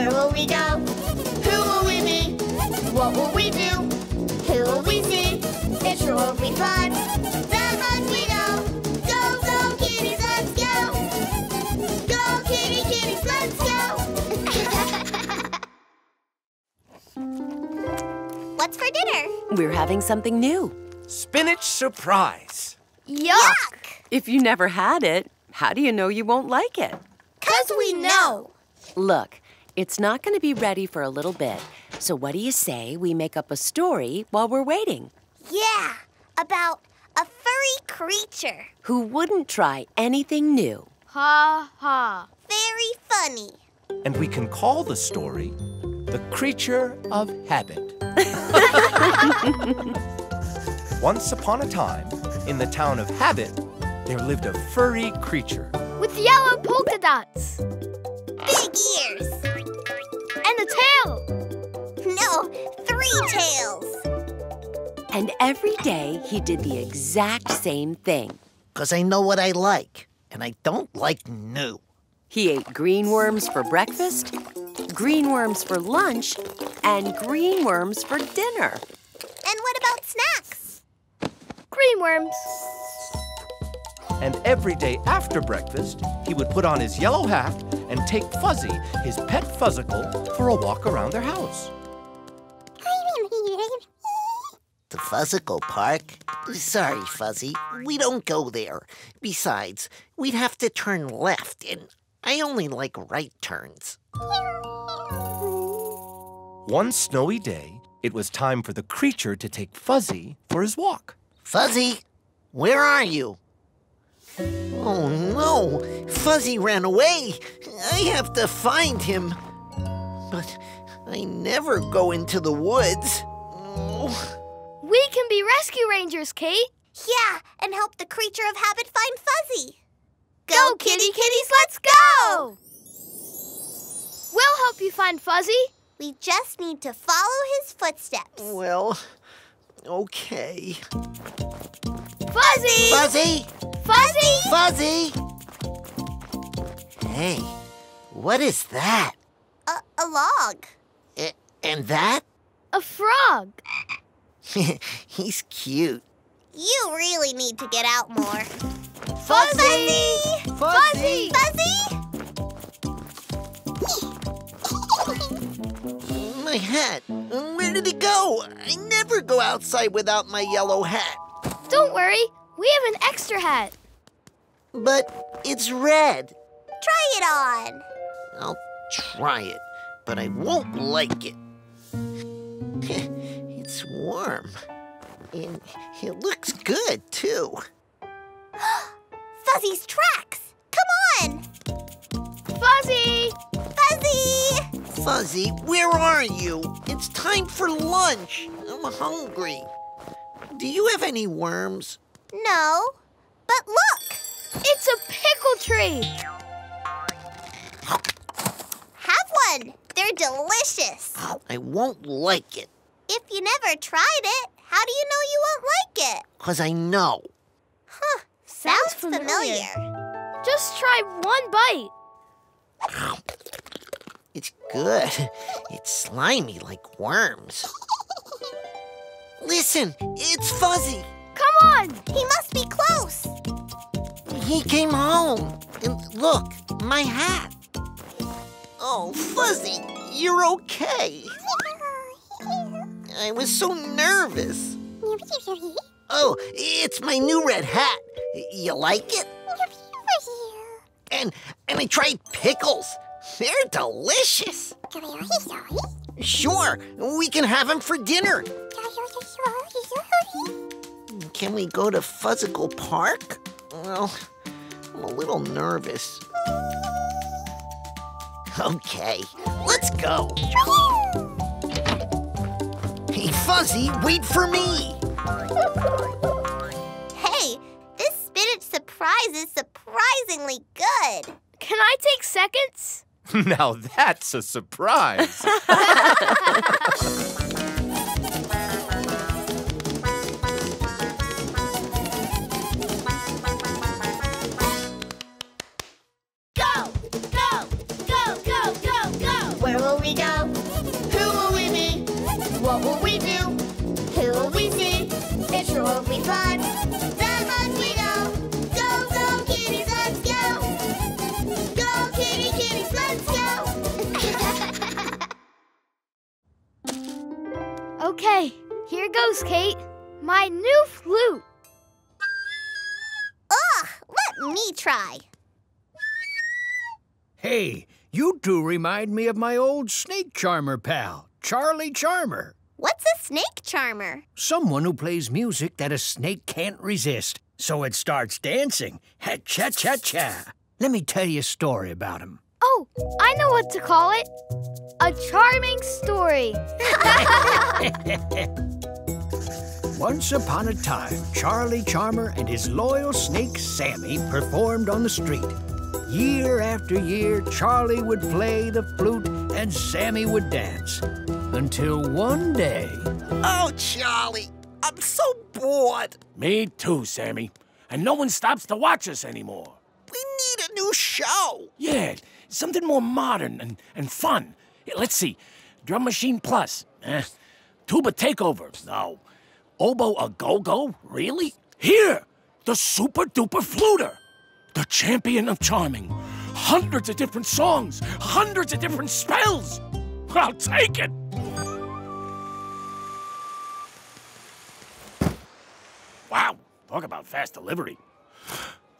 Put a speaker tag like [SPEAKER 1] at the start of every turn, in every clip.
[SPEAKER 1] Where will we go? Who will we be? What will we do? Who will we see? It sure will be fun. That much we know. Go, go, kitties, let's go. Go, kitties, let's go. What's for dinner?
[SPEAKER 2] We're having something new.
[SPEAKER 3] Spinach surprise.
[SPEAKER 1] Yuck!
[SPEAKER 2] If you never had it, how do you know you won't like it?
[SPEAKER 1] 'Cause we know.
[SPEAKER 2] Look, it's not going to be ready for a little bit. So what do you say we make up a story while we're waiting?
[SPEAKER 1] Yeah, about a furry creature.
[SPEAKER 2] Who wouldn't try anything new?
[SPEAKER 4] Ha ha.
[SPEAKER 1] Very funny.
[SPEAKER 3] And we can call the story The Creature of Habit. Once upon a time, in the town of Habit, there lived a furry creature.
[SPEAKER 4] With yellow polka dots.
[SPEAKER 1] Big ears.
[SPEAKER 4] And a tail.
[SPEAKER 1] No, 3 tails.
[SPEAKER 2] And every day he did the exact same thing.
[SPEAKER 5] 'Cause I know what I like, and I don't like new.
[SPEAKER 2] He ate green worms for breakfast, green worms for lunch, and green worms for dinner.
[SPEAKER 1] And what about snacks?
[SPEAKER 4] Green worms.
[SPEAKER 3] And every day after breakfast, he would put on his yellow hat and take Fuzzy, his pet fuzzicle, for a walk around their house.
[SPEAKER 5] The Fuzzicle Park? Sorry, Fuzzy, we don't go there. Besides, we'd have to turn left, and I only like right turns.
[SPEAKER 3] One snowy day, it was time for the creature to take Fuzzy for his walk.
[SPEAKER 5] Fuzzy, where are you? Oh no, Fuzzy ran away. I have to find him. But I never go into the woods. Oh.
[SPEAKER 4] We can be rescue rangers, Kate.
[SPEAKER 1] Yeah, and help the creature of habit find Fuzzy. Go, kitties, let's go!
[SPEAKER 4] We'll help you find Fuzzy.
[SPEAKER 1] We just need to follow his footsteps.
[SPEAKER 5] Well, okay.
[SPEAKER 4] Fuzzy!
[SPEAKER 5] Fuzzy!
[SPEAKER 4] Fuzzy!
[SPEAKER 5] Fuzzy! Hey, what is that?
[SPEAKER 1] A log.
[SPEAKER 5] And that?
[SPEAKER 4] A frog.
[SPEAKER 5] He's cute.
[SPEAKER 1] You really need to get out more.
[SPEAKER 4] Fuzzy!
[SPEAKER 5] Fuzzy!
[SPEAKER 1] Fuzzy!
[SPEAKER 5] My hat. Where did it go? I never go outside without my yellow hat.
[SPEAKER 4] Don't worry, we have an extra hat.
[SPEAKER 5] But it's red.
[SPEAKER 1] Try it on.
[SPEAKER 5] I'll try it, but I won't like it. It's warm. And it looks good, too.
[SPEAKER 1] Fuzzy's tracks. Come on.
[SPEAKER 4] Fuzzy!
[SPEAKER 1] Fuzzy!
[SPEAKER 5] Fuzzy, where are you? It's time for lunch. I'm hungry. Do you have any worms?
[SPEAKER 1] No, but look.
[SPEAKER 4] It's a pickle tree.
[SPEAKER 1] Have one. They're delicious.
[SPEAKER 5] I won't like it.
[SPEAKER 1] If you never tried it, how do you know you won't like it?
[SPEAKER 5] 'Cause I know.
[SPEAKER 1] Huh. Sounds familiar.
[SPEAKER 4] Just try one bite.
[SPEAKER 5] It's good. It's slimy like worms. Listen, it's Fuzzy.
[SPEAKER 4] Come on.
[SPEAKER 1] He must be close.
[SPEAKER 5] He came home. And look, my hat. Oh, Fuzzy, you're okay. I was so nervous. Oh, it's my new red hat. You like it? And I tried pickles. They're delicious. Sure, we can have them for dinner. Can we go to Fuzzicle Park? Well, I'm a little nervous. Okay, let's go. Hey, Fuzzy, wait for me.
[SPEAKER 1] Hey, this spinach surprise is surprisingly good.
[SPEAKER 4] Can I take seconds?
[SPEAKER 3] Now that's a surprise.
[SPEAKER 1] Where will we go? Who will we be? What will we do? Who will we see? It sure will be fun. That much we know. Go, go, kitties, let's go. Go, kitty, kitties, let's go.
[SPEAKER 4] Okay, here goes, Kate. My new flute.
[SPEAKER 1] Ugh, let me try.
[SPEAKER 6] Hey, you two remind me of my old snake charmer pal, Charlie Charmer.
[SPEAKER 1] What's a snake charmer?
[SPEAKER 6] Someone who plays music that a snake can't resist, so it starts dancing. Ha-cha-cha-cha. Let me tell you a story about him.
[SPEAKER 4] Oh, I know what to call it. A charming story.
[SPEAKER 6] Once upon a time, Charlie Charmer and his loyal snake Sammy performed on the street. Year after year, Charlie would play the flute and Sammy would dance. Until one day...
[SPEAKER 5] Oh, Charlie, I'm so bored.
[SPEAKER 7] Me too, Sammy. And no one stops to watch us anymore.
[SPEAKER 5] We need a new show.
[SPEAKER 7] Yeah, something more modern and fun. Here, let's see. Drum Machine Plus. Tuba Takeover. No. Oboe A Go-Go? Really? Here! The Super Duper Fluter! The champion of charming. Hundreds of different songs. Hundreds of different spells. I'll take it! Wow, talk about fast delivery.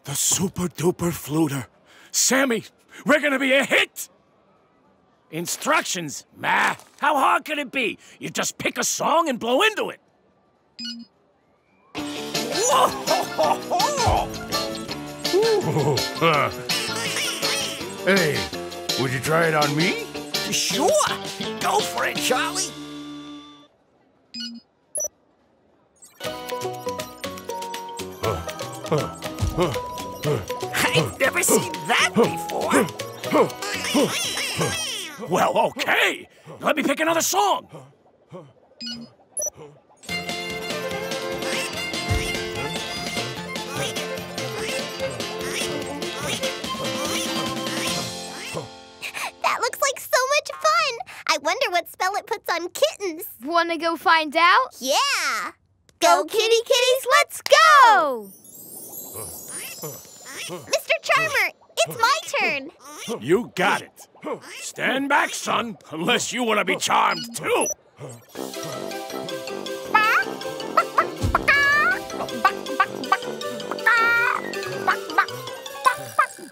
[SPEAKER 7] The Super Duper Fluter. Sammy, we're gonna be a hit! Instructions? Meh, how hard could it be? You just pick a song and blow into it.
[SPEAKER 6] Hey, would you try it on me?
[SPEAKER 5] Sure. Go for it, Charlie. I've never seen that before.
[SPEAKER 7] Well, okay. Let me pick another song.
[SPEAKER 1] That looks like so much fun. I wonder what spell it puts on kittens.
[SPEAKER 4] Wanna go find out?
[SPEAKER 1] Yeah.
[SPEAKER 4] Go, kitty kitties, let's go!
[SPEAKER 1] Mr. Charmer, it's my turn.
[SPEAKER 7] You got it. Stand back, son, unless you want to be charmed, too.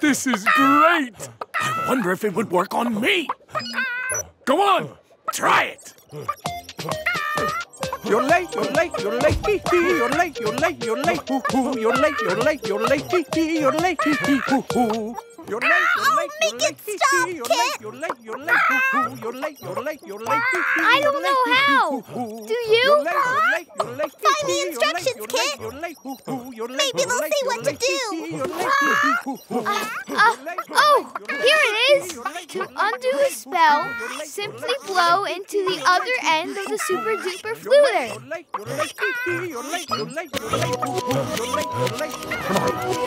[SPEAKER 7] This is great. I wonder if it would work on me. Go on, try it.
[SPEAKER 6] You're late, you're late, you're late, hee hee, you're late, you're late, you're late, hoo hoo, you're late, you're late, you're late, hee hee, you're late, hee hee, hoo hoo. You're late, you're late, you're late, hee hee, you're late, you're late, you're late, hoo hoo, you're late, you're late, you're late, hee hee.
[SPEAKER 4] I don't know how. Do you?
[SPEAKER 6] You're late, you're late, you're late, hee
[SPEAKER 1] Find the
[SPEAKER 6] hee,
[SPEAKER 1] instructions,
[SPEAKER 6] you're
[SPEAKER 1] Kit.
[SPEAKER 6] late, you're late, hoo hoo, you're late,
[SPEAKER 1] Maybe they'll say what to do.
[SPEAKER 6] you're late, hee hee, hoo hoo.
[SPEAKER 4] Oh, here it is. To undo a spell, simply blow into the other end of the Super Duper Fluter.
[SPEAKER 6] You're late, you're late, hee hee, you're late, you're late, you're late, hoo hoo, you're late, you're late, you're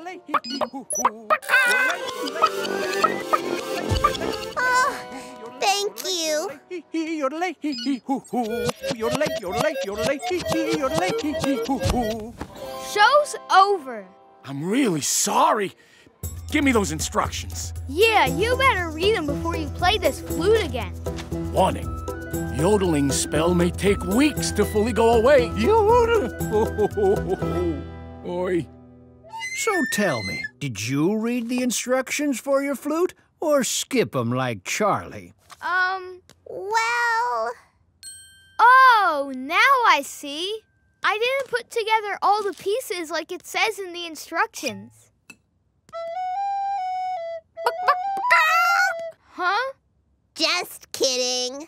[SPEAKER 6] late, you're late,
[SPEAKER 1] Oh, thank you.
[SPEAKER 6] You're late, hee hee, hoo hoo. You're late, you're late, you're late, hee hee, you're late, hee hee, hoo hoo.
[SPEAKER 4] Show's over.
[SPEAKER 7] I'm really sorry. Give me those instructions.
[SPEAKER 4] Yeah, you better read them before you play this flute again.
[SPEAKER 7] Warning. Yodeling spell may take weeks to fully go away. Yodel. Oi.
[SPEAKER 6] So tell me, did you read the instructions for your flute or skip them like Charlie?
[SPEAKER 1] Well...
[SPEAKER 4] Oh, now I see. I didn't put together all the pieces like it says in the instructions.
[SPEAKER 1] Huh? Just kidding.